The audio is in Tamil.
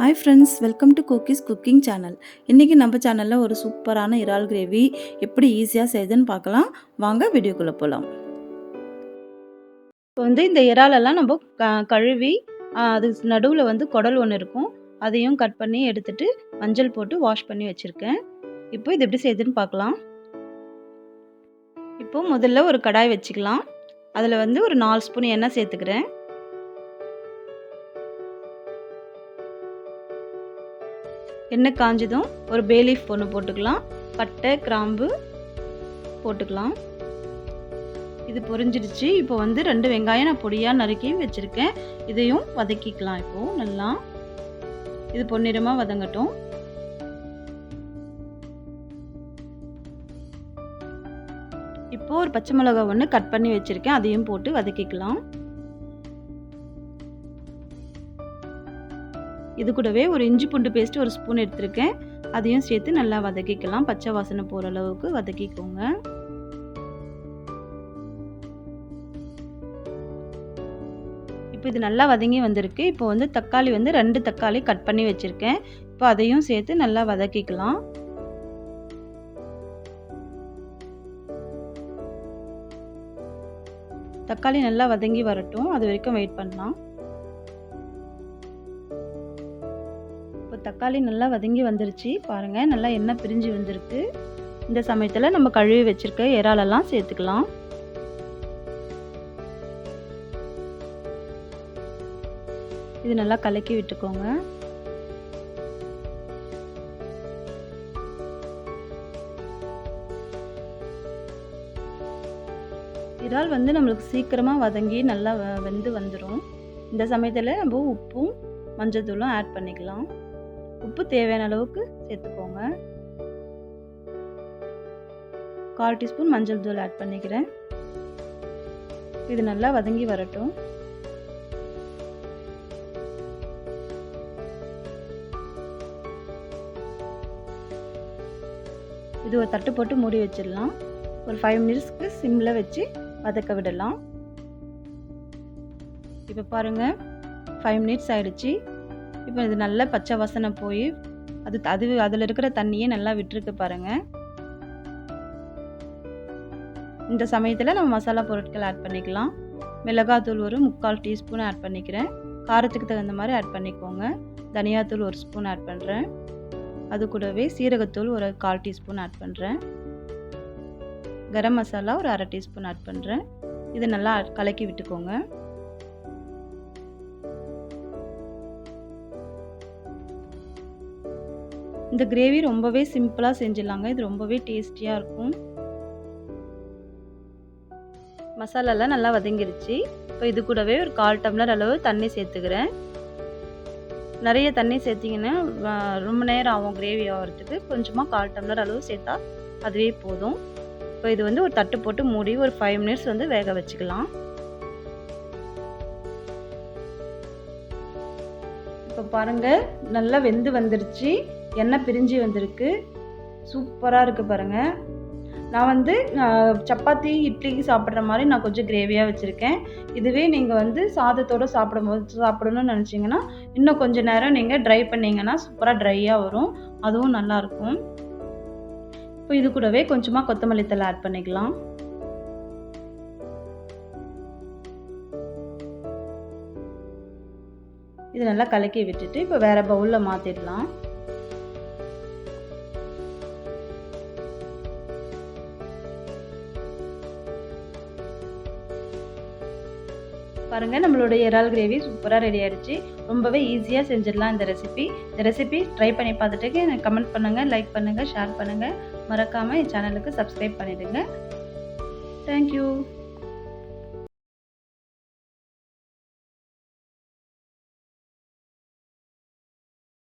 Hi friends, welcome to Kokis cooking channel. இன்னைக்கு நம்ம சேனல்ல ஒரு சூப்பரான இறால் கிரேவி எப்படி ஈஸியா செய்யுதுன்னு பார்க்கலாம். வாங்க வீடியோக்குள்ள போலாம். இப்போ இந்த இறால் எல்லாம் நம்ம கழுவி அது நடுவுல குடல் ஒன்று இருக்கும். அதையும் கட் பண்ணி எடுத்துட்டு மஞ்சள் போட்டு வாஷ் பண்ணி வச்சிருக்கேன். இப்போ இது எப்படி செய்யுதுன்னு பார்க்கலாம். இப்போ முதல்ல ஒரு கடாய் வச்சுக்கலாம். அதில் ஒரு 4 ஸ்பூன் எண்ணெய் சேர்த்துக்கிறேன். எண்ணெய் காஞ்சதும் ஒரு பே லீஃப் ஒன்று போட்டுக்கலாம். பட்டை கிராம்பு போட்டுக்கலாம். இது பொரிஞ்சிடுச்சு. இப்போ 2 வெங்காயம் நான் பொடியாக நறுக்கி வச்சுருக்கேன். இதையும் வதக்கிக்கலாம். இப்போது நல்லா இது பொன்னிறமாக வதங்கட்டும். இப்போது ஒரு பச்சை மிளகாய் ஒன்று கட் பண்ணி வச்சுருக்கேன். அதையும் போட்டு வதக்கிக்கலாம். இது கூடவே ஒரு இஞ்சி பூண்டு பேஸ்ட் ஒரு ஸ்பூன் எடுத்துருக்கேன். அதையும் சேர்த்து நல்லா வதக்கிக்கலாம். பச்சை வாசனை போகிற அளவுக்கு வதக்கிக்கோங்க. இப்போ இது நல்லா வதங்கி வந்திருக்கு. இப்போ தக்காளி 2 தக்காளி கட் பண்ணி வச்சுருக்கேன். இப்போ அதையும் சேர்த்து நல்லா வதக்கிக்கலாம். தக்காளி நல்லா வதங்கி வரட்டும். அது வரைக்கும் வெயிட் பண்ணலாம். இப்போ தக்காளி நல்லா வதங்கி வந்துருச்சு. பாருங்கள், நல்லா எண்ணெய் பிரிஞ்சு வந்திருக்கு. இந்த சமயத்தில் நம்ம கழுவி வச்சுருக்க இறாலெல்லாம் சேர்த்துக்கலாம். இது நல்லா கலக்கி விட்டுக்கோங்க. இறால் நம்மளுக்கு சீக்கிரமாக வதங்கி நல்லா வெந்து வந்துடும். இந்த சமயத்தில் நம்ம உப்பும் மஞ்சள் தூளும் ஆட் பண்ணிக்கலாம். உப்பு தேவையான அளவுக்கு சேர்த்துக்கோங்க. 1/4 டீஸ்பூன் மஞ்சள் தூள் ஆட் பண்ணிக்கிறேன். இது நல்லா வதங்கி வரட்டும். இது ஒரு தட்டு போட்டு மூடி வச்சிடலாம். ஒரு 5 மினிட்ஸ்க்கு சிம்மில் வச்சு வதக்க விடலாம். இப்போ பாருங்கள், 5 மினிட்ஸ் ஆயிடுச்சு. இப்போ இது நல்லா பச்சை வாசனை போய் அதில் இருக்கிற தண்ணியே நல்லா விட்டுருக்கு பாருங்கள். இந்த சமயத்தில் நம்ம மசாலா பொருட்கள் ஆட் பண்ணிக்கலாம். மிளகாத்தூள் ஒரு 3/4 டீஸ்பூன் ஆட் பண்ணிக்கிறேன். காரத்துக்கு தகுந்த மாதிரி ஆட் பண்ணிக்கோங்க. தனியாத்தூள் 1 ஸ்பூன் ஆட் பண்ணுறேன். அது கூடவே சீரகத்தூள் ஒரு 1/4 டீஸ்பூன் ஆட் பண்ணுறேன். கரம் மசாலா ஒரு 1/2 டீஸ்பூன் ஆட் பண்ணுறேன். இதை நல்லா கலக்கி விட்டுக்கோங்க. இந்த கிரேவி ரொம்பவே சிம்பிளாக செஞ்சிடலாங்க. இது ரொம்பவே டேஸ்டியாக இருக்கும். மசாலாலாம் நல்லா வதங்கிருச்சு. இப்போ இது கூடவே ஒரு 1/4 டம்ளர் அளவு தண்ணி சேர்த்துக்கிறேன். நிறைய தண்ணி சேர்த்திங்கன்னா ரொம்ப நேரம் ஆகும் கிரேவி ஆகிறதுக்கு. கொஞ்சமாக 1/4 டம்ளர் அளவு சேர்த்தா அதுவே போதும். இப்போ இது ஒரு தட்டு போட்டு மூடி ஒரு 5 மினிட்ஸ் வேக வச்சுக்கலாம். இப்போ பாருங்கள், நல்லா வெந்து வந்துருச்சு. எண்ணெய் பிரிஞ்சு வந்திருக்கு. சூப்பராக இருக்குது பாருங்கள். நான் சப்பாத்தி இட்லிக்கு சாப்பிட்ற மாதிரி நான் கொஞ்சம் கிரேவியாக வச்சுருக்கேன். இதுவே நீங்கள் சாதத்தோடு சாப்பிடணும்னு நினச்சிங்கன்னா இன்னும் கொஞ்சம் நேரம் நீங்கள் ட்ரை பண்ணிங்கன்னா சூப்பராக ட்ரையாக வரும். அதுவும் நல்லாயிருக்கும். இப்போ இது கூடவே கொஞ்சமாக கொத்தமல்லி தழை ஆட் பண்ணிக்கலாம். இது நல்லா கலக்கி விட்டுட்டு இப்போ வேறு பவுலில் மாற்றிடலாம். பாருங்கள், நம்மளோட இறால் கிரேவி சூப்பராக ரெடி ஆகிடுச்சு. ரொம்பவே ஈஸியாக செஞ்சிடலாம் இந்த ரெசிபி ட்ரை பண்ணி பார்த்துட்டு எனக்கு கமெண்ட் பண்ணுங்கள், லைக் பண்ணுங்கள், ஷேர் பண்ணுங்கள். மறக்காமல் என் சேனலுக்கு சப்ஸ்கிரைப் பண்ணிவிடுங்க. தேங்க்யூ.